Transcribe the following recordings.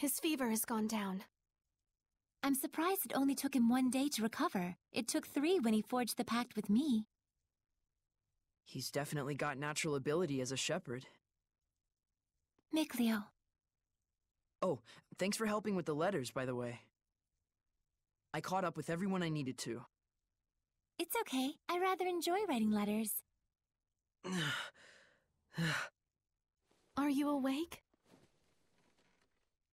His fever has gone down. I'm surprised it only took him 1 day to recover. It took 3 when he forged the pact with me. He's definitely got natural ability as a shepherd. Mikleo. Oh, thanks for helping with the letters, by the way. I caught up with everyone I needed to. It's okay. I rather enjoy writing letters. Are you awake?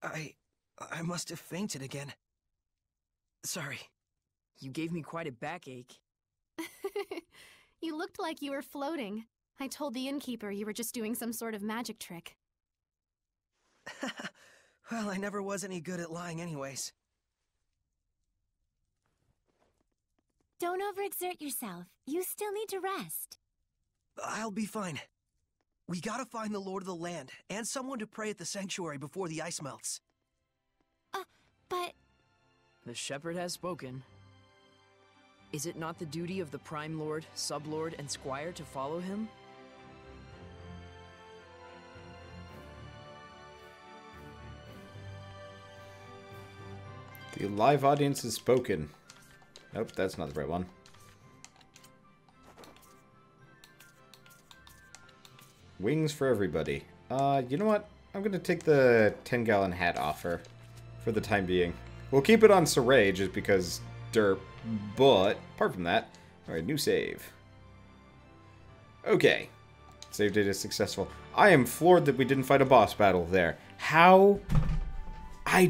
I must have fainted again. Sorry. You gave me quite a backache. You looked like you were floating. I told the innkeeper you were just doing some sort of magic trick. Well, I never was any good at lying anyways. Don't overexert yourself. You still need to rest. I'll be fine. We gotta find the Lord of the Land, and someone to pray at the sanctuary before the ice melts. But... The Shepherd has spoken. Is it not the duty of the Prime Lord, Sublord, and Squire to follow him? The live audience has spoken. Nope, that's not the right one. Wings for everybody. You know what? I'm gonna take the 10-gallon hat offer for the time being. We'll keep it on Saray just because derp, but apart from that, alright, new save. Okay. Save data is successful. I am floored that we didn't fight a boss battle there. How? I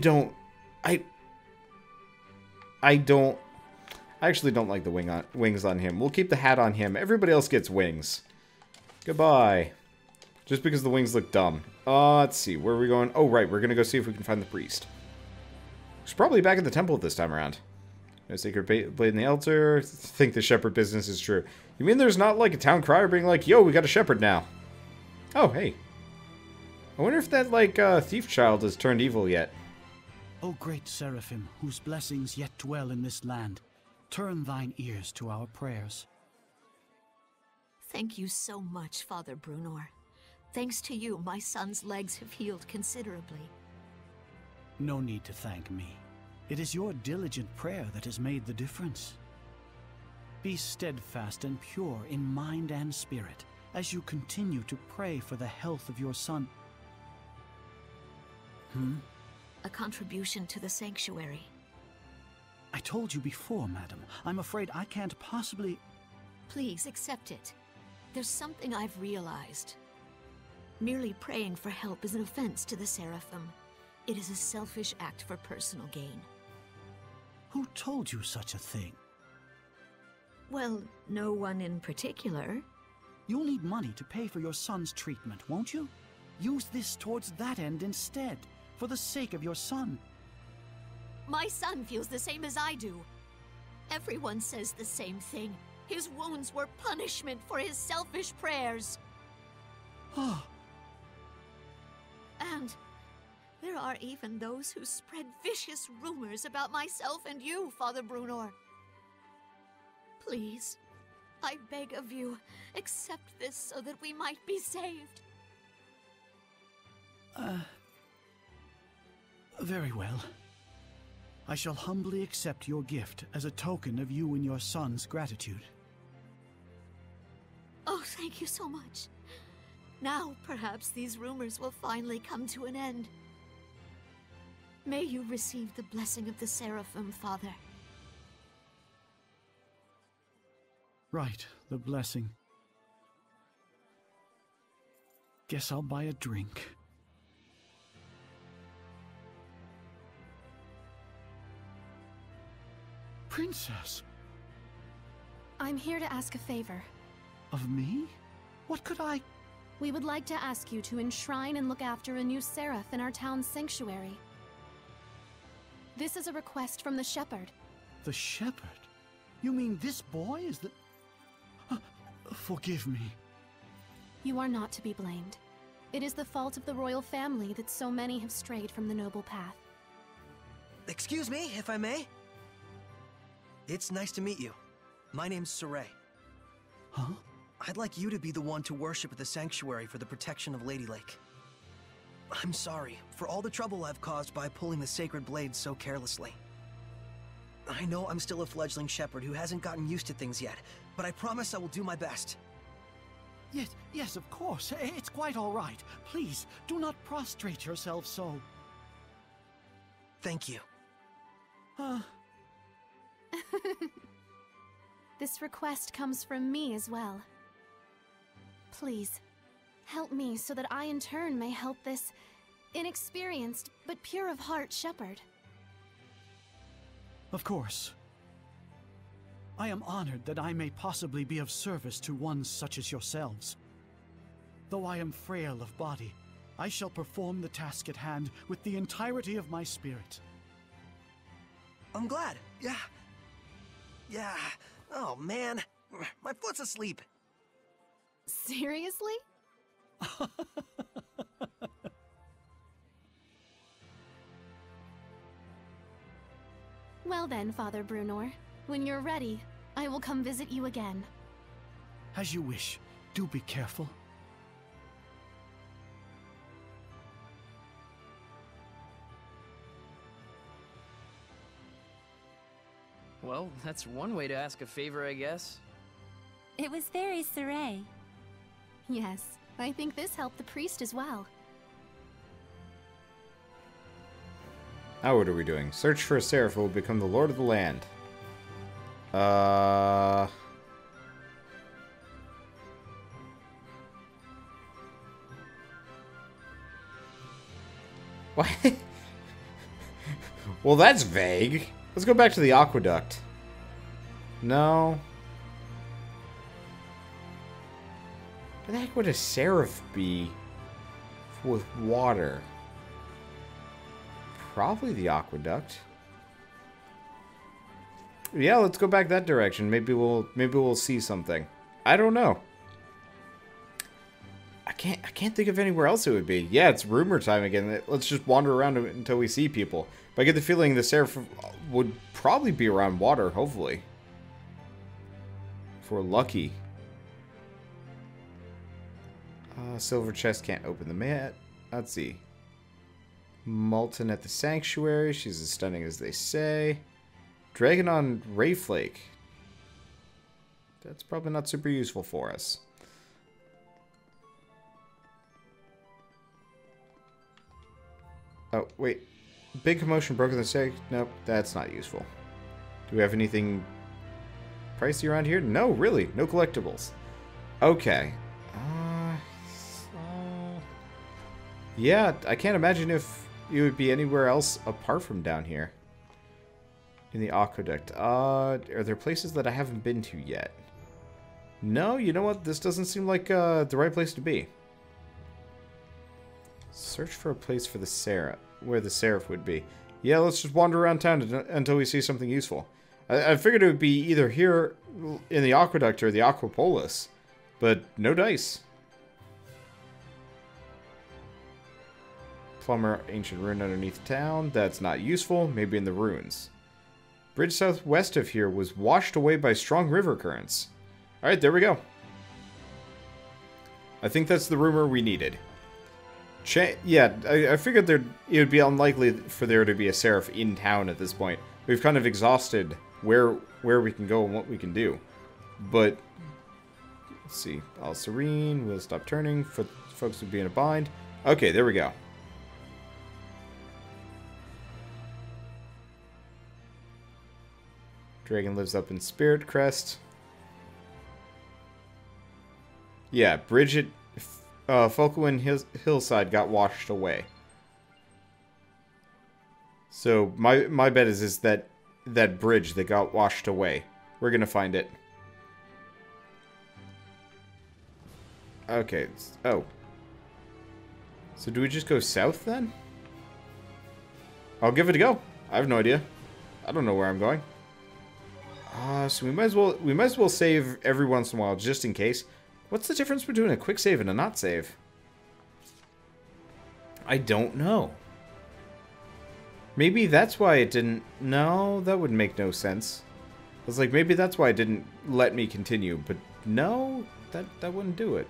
actually don't like the wings on him. We'll keep the hat on him. Everybody else gets wings. Goodbye. Just because the wings look dumb. Let's see. Where are we going? Oh, right. We're going to go see if we can find the priest. He's probably back at the temple this time around. No sacred blade in the altar. Think the shepherd business is true. You mean there's not like a town crier being like, yo, we got a shepherd now? Oh, hey. I wonder if that, like, thief child has turned evil yet. O great Seraphim, whose blessings yet dwell in this land, turn thine ears to our prayers. Thank you so much, Father Brunor. Thanks to you, my son's legs have healed considerably. No need to thank me. It is your diligent prayer that has made the difference. Be steadfast and pure in mind and spirit as you continue to pray for the health of your son. A contribution to the sanctuary. I told you before, madam. I'm afraid I can't possibly... Please accept it. There's something I've realized. Merely praying for help is an offense to the Seraphim. It is a selfish act for personal gain. Who told you such a thing? Well, no one in particular. You'll need money to pay for your son's treatment, won't you? Use this towards that end instead, for the sake of your son. My son feels the same as I do. Everyone says the same thing. His wounds were punishment for his selfish prayers. And there are even those who spread vicious rumors about myself and you, Father Brunor. Please, I beg of you, accept this so that we might be saved. Very well. I shall humbly accept your gift as a token of you and your son's gratitude. Oh, thank you so much. Now, perhaps these rumors will finally come to an end. May you receive the blessing of the Seraphim, Father. Right, the blessing. Guess I'll buy a drink. Princess! I'm here to ask a favor. Of me? What could I... We would like to ask you to enshrine and look after a new seraph in our town's sanctuary. This is a request from the Shepherd. The Shepherd? You mean this boy is the... Forgive me. You are not to be blamed. It is the fault of the royal family that so many have strayed from the noble path. Excuse me, if I may? It's nice to meet you. My name's Saray. Huh? I'd like you to be the one to worship at the sanctuary for the protection of Lady Lake. I'm sorry for all the trouble I've caused by pulling the sacred blade so carelessly. I know I'm still a fledgling shepherd who hasn't gotten used to things yet, but I promise I will do my best. Yes, of course. It's quite all right. Please, do not prostrate yourself so. Thank you. This request comes from me as well. Please, help me so that I in turn may help this inexperienced but pure of heart shepherd. Of course. I am honored that I may possibly be of service to ones such as yourselves. Though I am frail of body, I shall perform the task at hand with the entirety of my spirit. I'm glad. Yeah. Oh, man. My foot's asleep. Seriously? Well then, Father Brunor. When you're ready, I will come visit you again. As you wish. Do be careful. Well, that's one way to ask a favor, I guess. It was very serene. Yes, I think this helped the priest as well. Now what are we doing? Search for a seraph who will become the lord of the land. What? Well, that's vague. Let's go back to the aqueduct. No. Where the heck would a seraph be with water? Probably the aqueduct. Yeah, let's go back that direction. Maybe we'll see something. I don't know. I can't think of anywhere else it would be. Yeah, it's rumor time again. Let's just wander around until we see people. But I get the feeling the Seraphim would probably be around water, hopefully. If we're lucky. Silver chest can't open the mat. Let's see. Molten at the sanctuary. She's as stunning as they say. Dragon on Rayflake. That's probably not super useful for us. Oh, wait. Big commotion broke in the stake. Nope, that's not useful. Do we have anything pricey around here? No, really. No collectibles. Okay. Yeah, I can't imagine if it would be anywhere else apart from down here. In the aqueduct. Are there places that I haven't been to yet? No, you know what? This doesn't seem like the right place to be. Search for a place for the Seraph, where the Seraph would be. Yeah, let's just wander around town until we see something useful. I figured it would be either here in the aqueduct or the Aquapolis, but no dice. Plumber, ancient ruin underneath town. That's not useful. Maybe in the ruins. Bridge southwest of here was washed away by strong river currents. Alright, there we go. I think that's the rumor we needed. Yeah, I figured it would be unlikely for there to be a Seraph in town at this point. We've kind of exhausted where we can go and what we can do. But, let's see. All serene. We'll stop turning. Folks would be in a bind. Okay, there we go. Dragon lives up in Spirit Crest. Yeah, Bridget, Falkowin Hillside got washed away. So my bet is that bridge that got washed away. We're gonna find it. Okay. Oh. So do we just go south then? I'll give it a go. I have no idea. I don't know where I'm going. So we might as well save every once in a while just in case. What's the difference between a quick save and a not save? I don't know. Maybe that's why it didn't... No, that would make no sense. I was like, maybe that's why it didn't let me continue. But no, that wouldn't do it.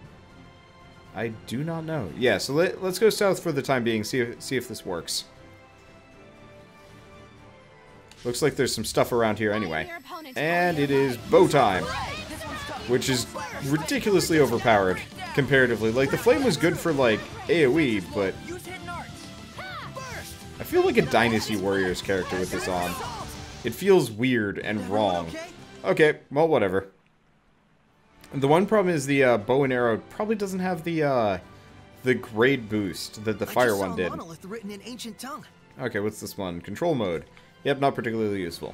I do not know. Yeah, so let's go south for the time being, see if this works. Looks like there's some stuff around here anyway. And it is bow time, which is ridiculously overpowered comparatively. Like, the flame was good for, like, AoE, but I feel like a Dynasty Warriors character with this on. It feels weird and wrong. Okay, well, whatever. The one problem is the bow and arrow probably doesn't have the grade boost that the fire one did. Written in ancient tongue. Okay, what's this one? Control mode. Yep, not particularly useful.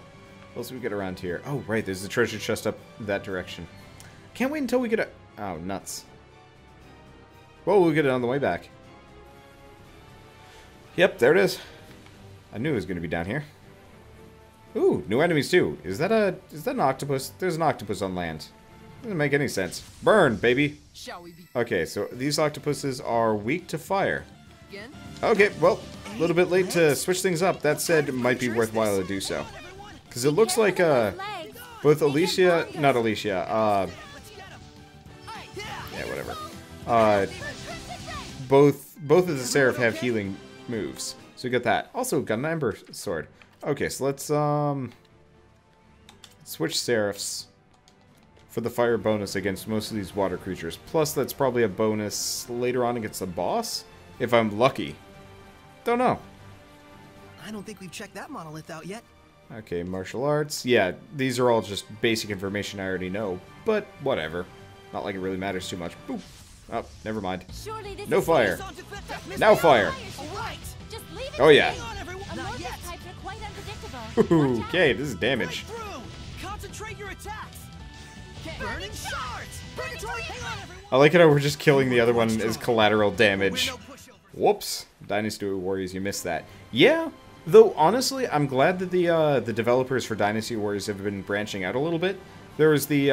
What else do we get around here? Oh, right, there's the treasure chest up that direction. Can't wait until we get a... Oh, nuts. Well, we'll get it on the way back. Yep, there it is. I knew it was going to be down here. Ooh, new enemies too. Is that an octopus? There's an octopus on land. Doesn't make any sense. Burn, baby. Okay, so these octopuses are weak to fire. Okay, well, a little bit late to switch things up. That said, it might be worthwhile to do so. Because it looks like both Alicia, not Alicia, yeah, whatever. Both of the Seraph have healing moves. So we got that. Also got an Ember Sword. Okay, so let's switch Seraphs for the fire bonus against most of these water creatures. Plus, that's probably a bonus later on against the boss, if I'm lucky. Don't know. I don't think we've checked that monolith out yet. Okay, martial arts. Yeah, these are all just basic information I already know, but whatever. Not like it really matters too much. Boop. Oh, never mind. No fire. Now fire. Oh yeah. Okay, this is damage. Concentrate your attacks. Burning shards. I like it how we're just killing the other one as collateral damage. Whoops. Dynasty Warriors, you missed that. Yeah, though honestly, I'm glad that the developers for Dynasty Warriors have been branching out a little bit. There was the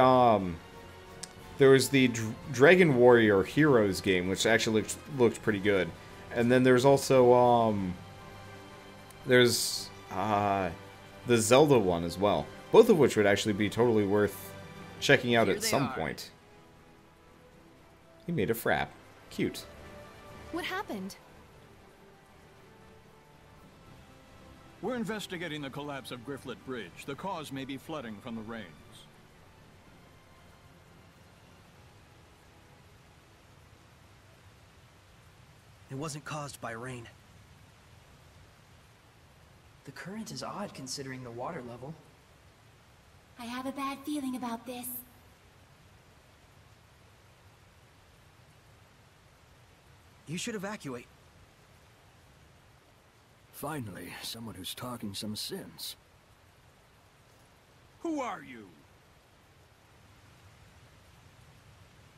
Dragon Warrior Heroes game, which actually looked pretty good. And then there's also there's the Zelda one as well. Both of which would actually be totally worth checking out at some point. He made a frap. Cute. What happened? We're investigating the collapse of Grifflet Bridge. The cause may be flooding from the rains. It wasn't caused by rain. The current is odd considering the water level. I have a bad feeling about this. You should evacuate. Finally, someone who's talking some sense. Who are you?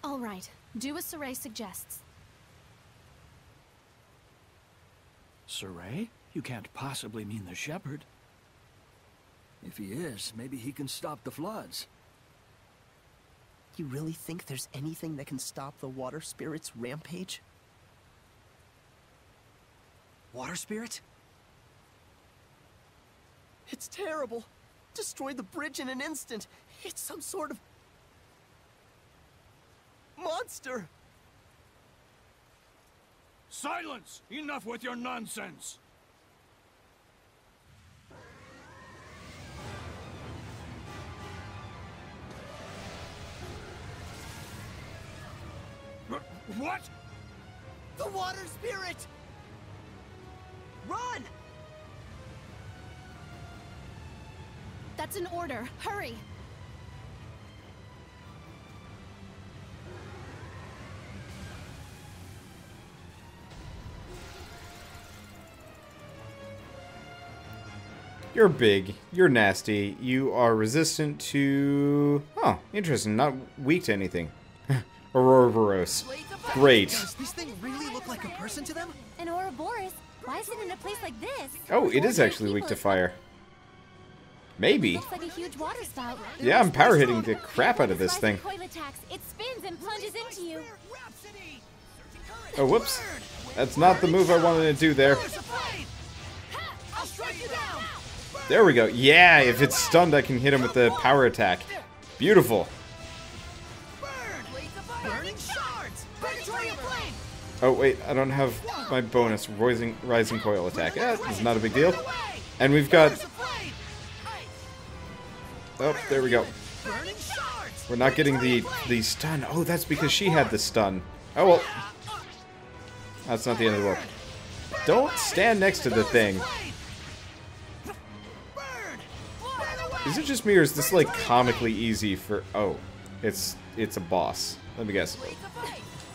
All right, do as Saray suggests. Saray? You can't possibly mean the Sheperd. If he is, maybe he can stop the floods. You really think there's anything that can stop the water spirit's rampage? Water spirit? It's terrible. Destroyed the bridge in an instant. It's some sort of monster. Silence! Enough with your nonsense! What? The water spirit! Run! That's an order. Hurry! You're big. You're nasty. You are resistant to... Oh, interesting. Not weak to anything. Ouroboros. Great. Does this thing really look like a person to them? An Ouroboros? Why is it in a place like this? Oh, it is actually weak to fire. Maybe. Looks like a huge water spout. Yeah, I'm power hitting the crap out of this thing. Coil attacks. It spins and plunges into you. Oh, whoops. That's not the move I wanted to do there. There we go. Yeah, if it's stunned, I can hit him with the power attack. Beautiful. Burning shards! Predatory flame! Oh, wait, I don't have my bonus rising coil attack. Yeah, it's not a big deal. And we've got... Oh, there we go. We're not getting the stun. Oh, that's because she had the stun. Oh, well. That's not the end of the world. Don't stand next to the thing. Is it just me, or is this, like, comically easy for... Oh, it's a boss. Let me guess.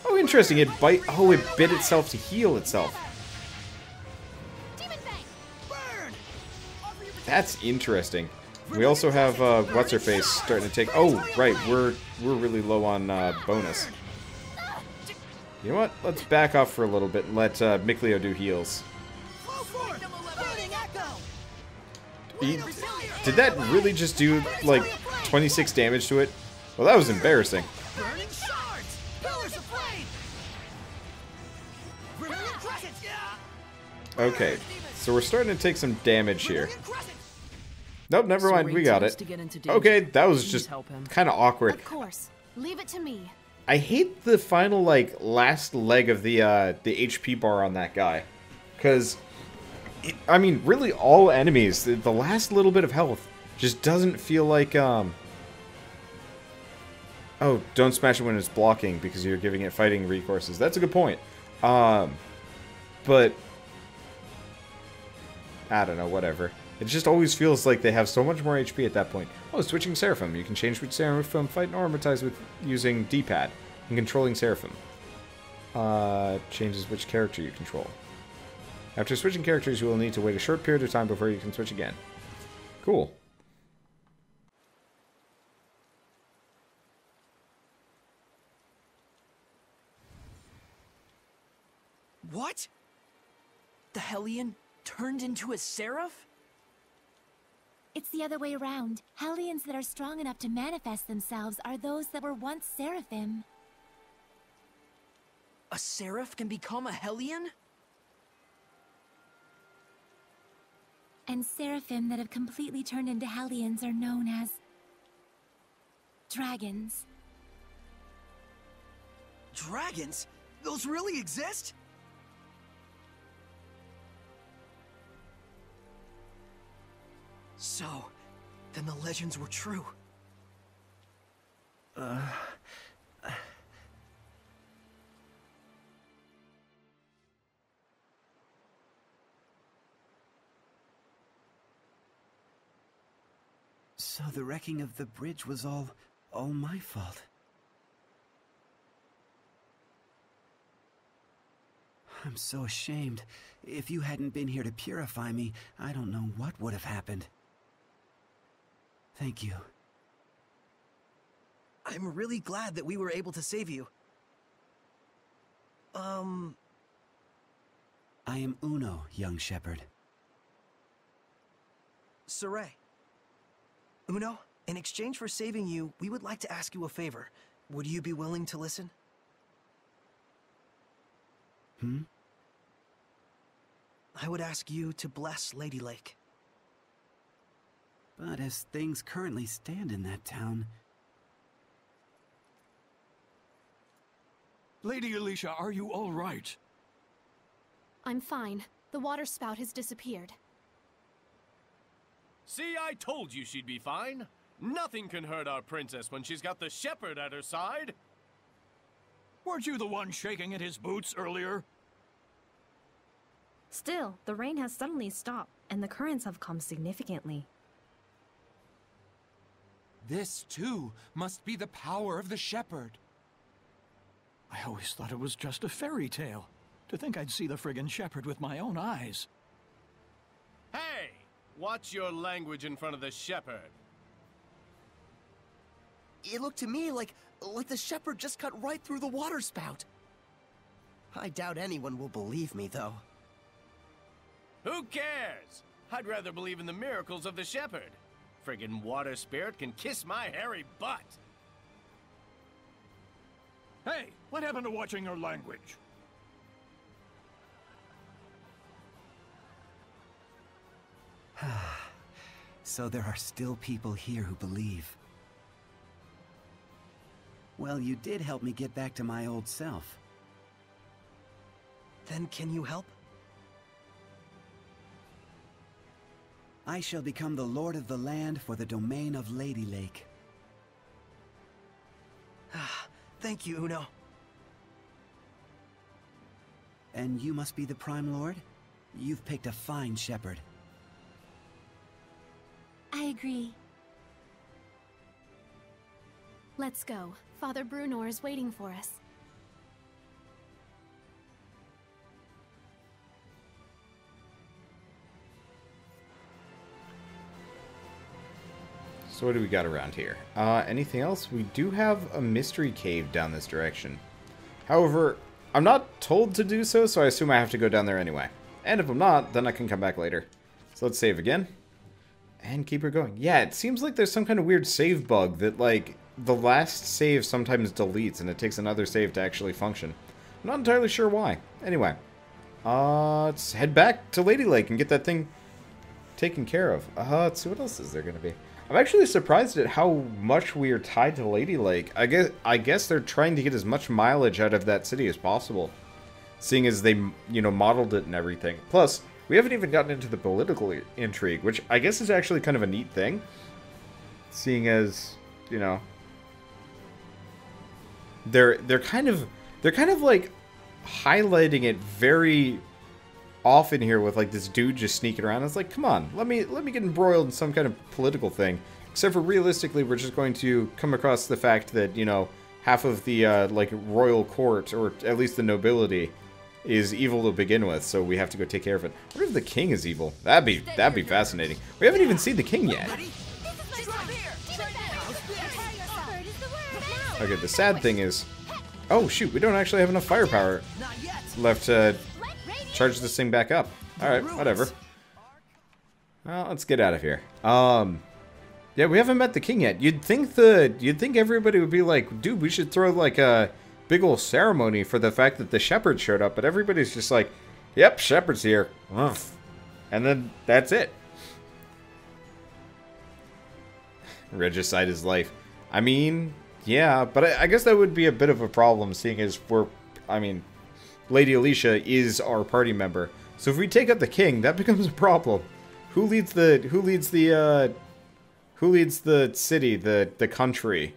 Oh, interesting. It bit itself to heal itself. That's interesting. We also have what's-her-face starting to take... Oh, right. We're really low on bonus. You know what? Let's back off for a little bit and let Mikleo do heals. Did that really just do, like, 26 damage to it? Well, that was embarrassing. Okay, so we're starting to take some damage here. Nope, never mind, we got it. Okay, that was just kind of awkward. Of course. Leave it to me. I hate the final, like, last leg of the HP bar on that guy. Because, I mean, really all enemies, the last little bit of health just doesn't feel like, Oh, don't smash it when it's blocking because you're giving it fighting recourses. That's a good point. But, I don't know, whatever. It just always feels like they have so much more HP at that point. Oh, switching Seraphim. You can change which Seraphim fight and armortize with using D-pad and controlling Seraphim. Changes which character you control. After switching characters, you will need to wait a short period of time before you can switch again. Cool. What? The Hellion turned into a Seraph? It's the other way around. Hellions that are strong enough to manifest themselves are those that were once Seraphim. A Seraph can become a Hellion? And Seraphim that have completely turned into Hellions are known as... dragons. Dragons? Those really exist? So, then the legends were true. So the wrecking of the bridge was all my fault. I'm so ashamed. If you hadn't been here to purify me, I don't know what would have happened. Thank you. I'm really glad that we were able to save you. I am Uno, young Sheperd. Saray. Uno, in exchange for saving you, we would like to ask you a favor. Would you be willing to listen? I would ask you to bless Lady Lake. But as things currently stand in that town... Lady Alicia, are you all right? I'm fine. The water spout has disappeared. See, I told you she'd be fine. Nothing can hurt our princess when she's got the Sheperd at her side. Weren't you the one shaking at his boots earlier? Still, the rain has suddenly stopped, and the currents have calmed significantly. This, too, must be the power of the Sheperd. I always thought it was just a fairy tale. To think I'd see the friggin' Sheperd with my own eyes. Hey! Watch your language in front of the Sheperd. It looked to me like the Sheperd just cut right through the water spout. I doubt anyone will believe me, though. Who cares? I'd rather believe in the miracles of the Sheperd. Friggin' water spirit can kiss my hairy butt. Hey, what happened to watching your language? So there are still people here who believe. Well, you did help me get back to my old self. Then can you help? I shall become the lord of the land for the domain of Lady Lake. Thank you, Uno. And you must be the Prime Lord? You've picked a fine shepherd. I agree. Let's go. Father Brunor is waiting for us. So what do we got around here? Anything else? We do have a mystery cave down this direction. However, I'm not told to do so, so I assume I have to go down there anyway. And if I'm not, then I can come back later. So let's save again. And keep her going. Yeah, it seems like there's some kind of weird save bug that, like, the last save sometimes deletes and it takes another save to actually function. I'm not entirely sure why. Anyway, let's head back to Lady Lake and get that thing taken care of. Let's see, what else is there going to be? I'm actually surprised at how much we are tied to Lady Lake. I guess they're trying to get as much mileage out of that city as possible, seeing as they, you know, modeled it and everything. Plus, we haven't even gotten into the political intrigue, which I guess is actually kind of a neat thing, seeing as, you know, they're kind of like highlighting it very often here with like this dude just sneaking around. It's like, come on, let me get embroiled in some kind of political thing. Except for realistically, we're just going to come across the fact that, you know, half of the like royal court, or at least the nobility, is evil to begin with, so we have to go take care of it. What if the king is evil? That'd be fascinating. We haven't even seen the king yet. Okay, the sad thing is, oh shoot, we don't actually have enough firepower left to charge this thing back up. Alright, whatever. Well, let's get out of here. Yeah, we haven't met the king yet. You'd think everybody would be like, dude, we should throw like a big old ceremony for the fact that the Sheperd showed up, but everybody's just like, yep, Sheperd's here. And then that's it. Regicide is life. I mean, yeah, but I guess that would be a bit of a problem, seeing as Lady Alicia is our party member. So if we take out the king, that becomes a problem. Who leads the city, the country?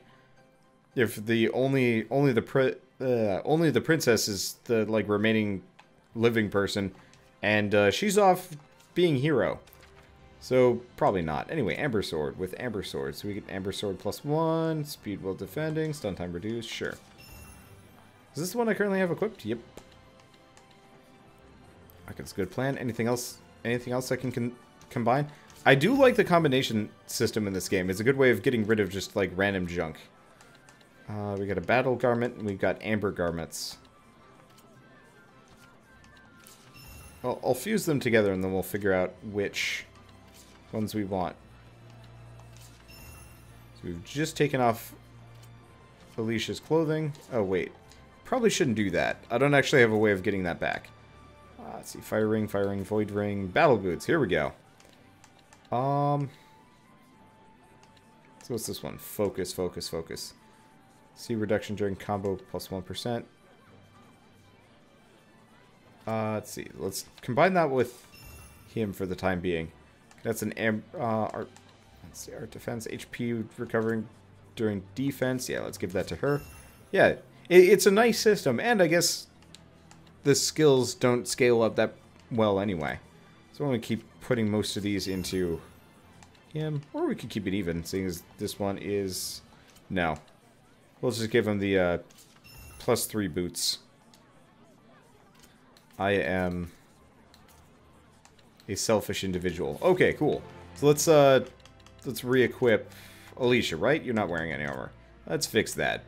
If the only the princess is the like remaining living person, and she's off being hero. So probably not. Anyway, Amber Sword with Amber Sword. So we get Amber Sword +1, speed while defending, stun time reduced. Sure. Is this the one I currently have equipped? Yep. Okay, that's a good plan. Anything else? Anything else I can combine? I do like the combination system in this game. It's a good way of getting rid of just like random junk. We got a battle garment and we've got amber garments. Well, I'll fuse them together and then we'll figure out which ones we want. So we've just taken off Alicia's clothing. Oh wait, probably shouldn't do that. I don't actually have a way of getting that back. Let's see, fire ring, void ring, battle boots. Here we go. So what's this one? Focus. C reduction during combo +1%. Let's see. Let's combine that with him for the time being. That's an art. Let's see, art defense, HP recovering during defense. Yeah, let's give that to her. Yeah, it's a nice system, and I guess the skills don't scale up that well anyway. So I'm going to keep putting most of these into him, or we could keep it even, seeing as this one is... No. We'll just give him the +3 boots. I am a selfish individual. Okay, cool. So let's re-equip Alicia, right? You're not wearing any armor. Let's fix that.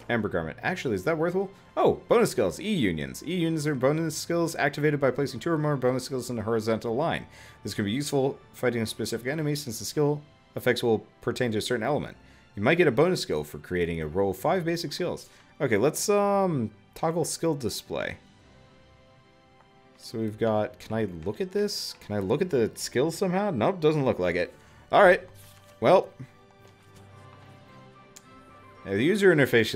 Amber Garment. Actually, is that worthwhile? Oh, bonus skills. E-Unions. E-Unions are bonus skills activated by placing 2 or more bonus skills in a horizontal line. This can be useful fighting a specific enemy since the skill effects will pertain to a certain element. You might get a bonus skill for creating a row of 5 basic skills. Okay, let's toggle skill display. So we've got... Can I look at this? Can I look at the skills somehow? Nope, doesn't look like it. Alright. Well... The user interface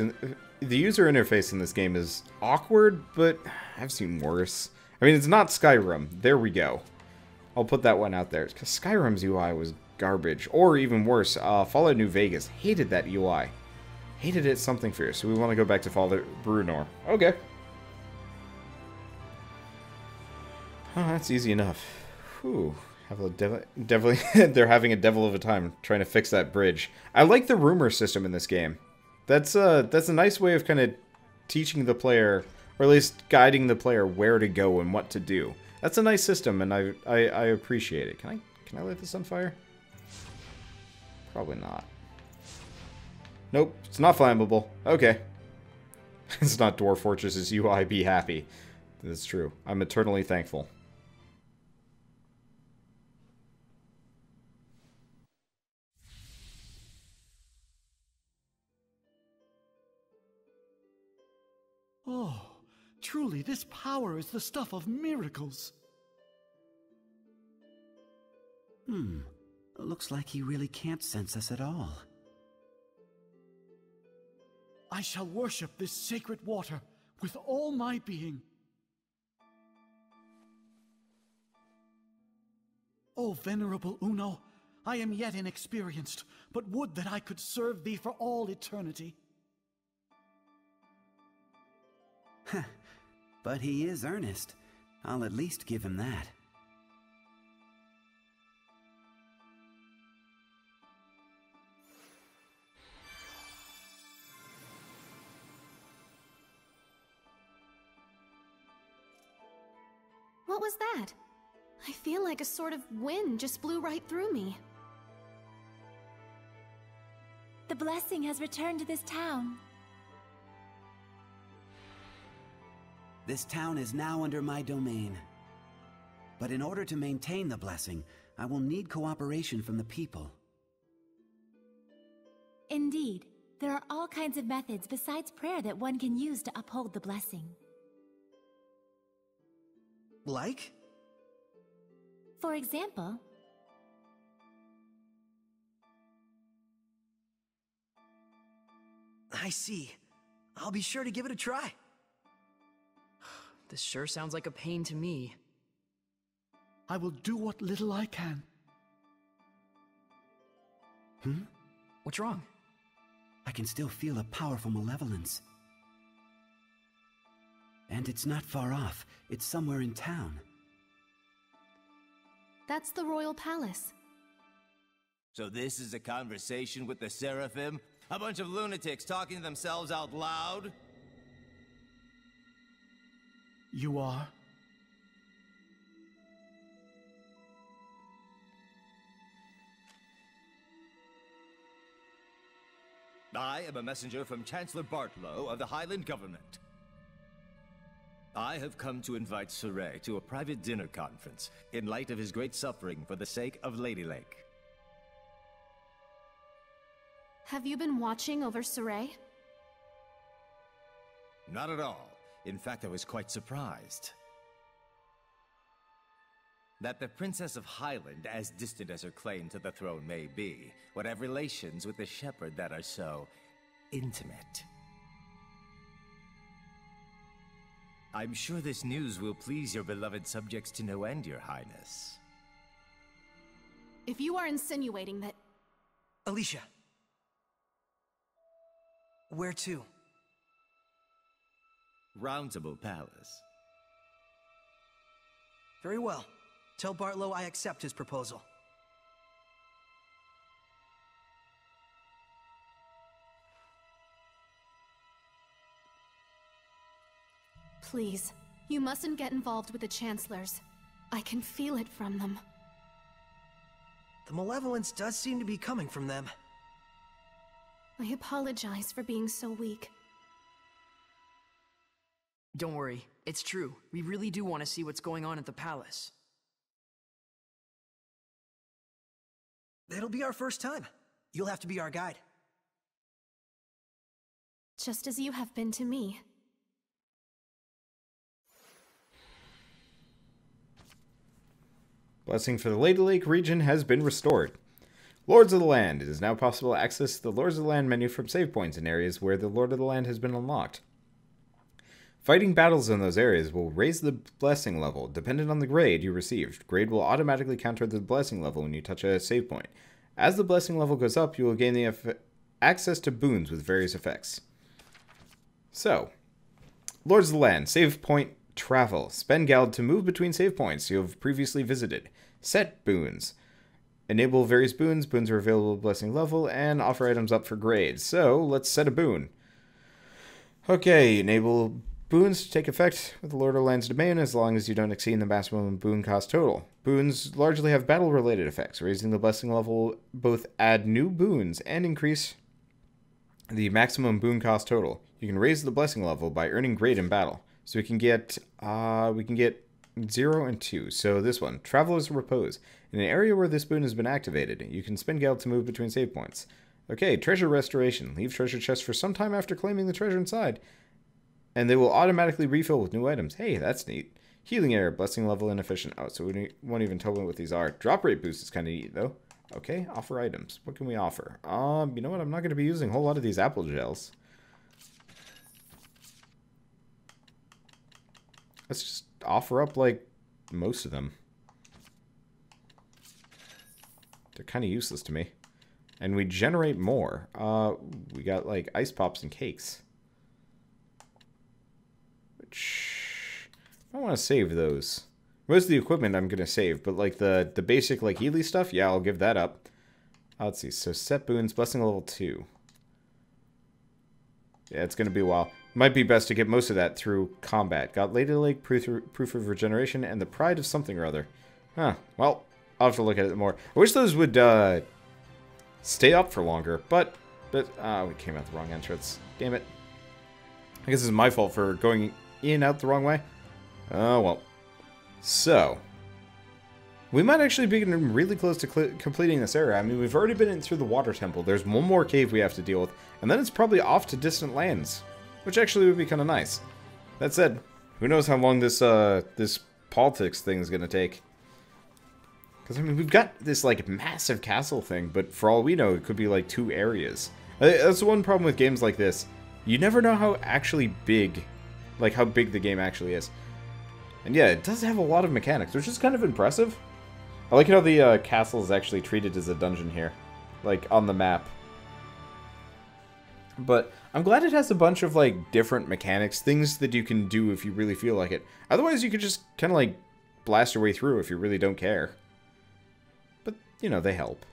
the user interface in this game is awkward, but I've seen worse. I mean, it's not Skyrim. There we go. I'll put that one out there. Because Skyrim's UI was garbage. Or even worse, Fallout New Vegas. Hated that UI. Hated it something fierce. So we want to go back to Fallout Bruenor. Okay. Oh, that's easy enough. Whew. Definitely, they're having a devil of a time trying to fix that bridge. I like the rumor system in this game. That's a nice way of kind of teaching the player, or at least guiding the player where to go and what to do. That's a nice system, and I appreciate it. Can I light this on fire? Probably not. Nope, it's not flammable. Okay. It's not Dwarf Fortress's UI, be happy. That's true. I'm eternally thankful. Oh, truly, this power is the stuff of miracles. Looks like he really can't sense us at all. I shall worship this sacred water with all my being. O venerable Uno, I am yet inexperienced, but would that I could serve thee for all eternity. But he is earnest. I'll at least give him that. What was that? I feel like a sort of wind just blew right through me. The blessing has returned to this town. This town is now under my domain. But in order to maintain the blessing, I will need cooperation from the people. Indeed, there are all kinds of methods besides prayer that one can use to uphold the blessing. Like? For example, I see. I'll be sure to give it a try. This sure sounds like a pain to me. I will do what little I can. What's wrong? I can still feel a powerful malevolence. And it's not far off. It's somewhere in town. That's the royal palace. So this is a conversation with the Seraphim? A bunch of lunatics talking to themselves out loud? You are? I am a messenger from Chancellor Bartlow of the Highland government. I have come to invite Sorey to a private dinner conference in light of his great suffering for the sake of Lady Lake. Have you been watching over Sorey? Not at all. In fact, I was quite surprised that the Princess of Highland, as distant as her claim to the throne may be, would have relations with the Sheperd that are so intimate. I'm sure this news will please your beloved subjects to no end, Your Highness. If you are insinuating that... Alicia. Where to? Roundtable Palace. Very well. Tell Bartlow I accept his proposal. Please, you mustn't get involved with the Chancellors. I can feel it from them. The Malevolence does seem to be coming from them. I apologize for being so weak. Don't worry, it's true. We really do want to see what's going on at the palace. It'll be our first time. You'll have to be our guide. Just as you have been to me. Blessing for the Lady Lake region has been restored. Lords of the Land. It is now possible to access the Lords of the Land menu from save points in areas where the Lord of the Land has been unlocked. Fighting battles in those areas will raise the blessing level, dependent on the grade you received. Grade will automatically counter the blessing level when you touch a save point. As the blessing level goes up, you will gain the access to boons with various effects. So, Lords of the Land. Save point travel. Spend Geld to move between save points you have previously visited. Set boons. Enable various boons. Boons are available at blessing level, and offer items up for grades. So, let's set a boon. Okay, enable boons to take effect with the Lord of the Land's domain as long as you don't exceed the maximum boon cost total. Boons largely have battle-related effects. Raising the blessing level both add new boons and increase the maximum boon cost total. You can raise the blessing level by earning grade in battle. So we can get 0 and 2. So this one, Traveler's Repose. In an area where this boon has been activated, you can spend Geld to move between save points. Okay, Treasure Restoration. Leave treasure chests for some time after claiming the treasure inside, and they will automatically refill with new items. Hey, that's neat. Healing Air, blessing level inefficient. Oh, so we won't even tell me what these are. Drop rate boost is kind of neat, though. Okay, offer items. What can we offer? You know what? I'm not going to be using a whole lot of these apple gels. Let's just offer up, like, most of them. They're kind of useless to me. And we generate more. We got, like, ice pops and cakes. I want to save those. Most of the equipment I'm going to save, but like the basic like Healy stuff, yeah, I'll give that up. Let's see. So set boons, blessing level 2. Yeah, it's going to be a while. Might be best to get most of that through combat. Got Lady Lake, proof of regeneration, and the pride of something or other. Huh. Well, I'll have to look at it more. I wish those would stay up for longer, but we came out the wrong entrance. Damn it. I guess it's my fault for going in out the wrong way. Oh, well. So, we might actually be getting really close to completing this area. I mean, we've already been in through the water temple. There's one more cave we have to deal with, and then it's probably off to distant lands, which actually would be kind of nice. That said, who knows how long this this politics thing is going to take. Because, I mean, we've got this, like, massive castle thing, but for all we know, it could be, like, 2 areas. That's the one problem with games like this. You never know how actually big, like, how big the game actually is. And yeah, it does have a lot of mechanics, which is kind of impressive. I like how the castle is actually treated as a dungeon here, like, on the map. But I'm glad it has a bunch of, like, different mechanics, things that you can do if you really feel like it. Otherwise, you could just kind of, like, blast your way through if you really don't care. But, you know, they help.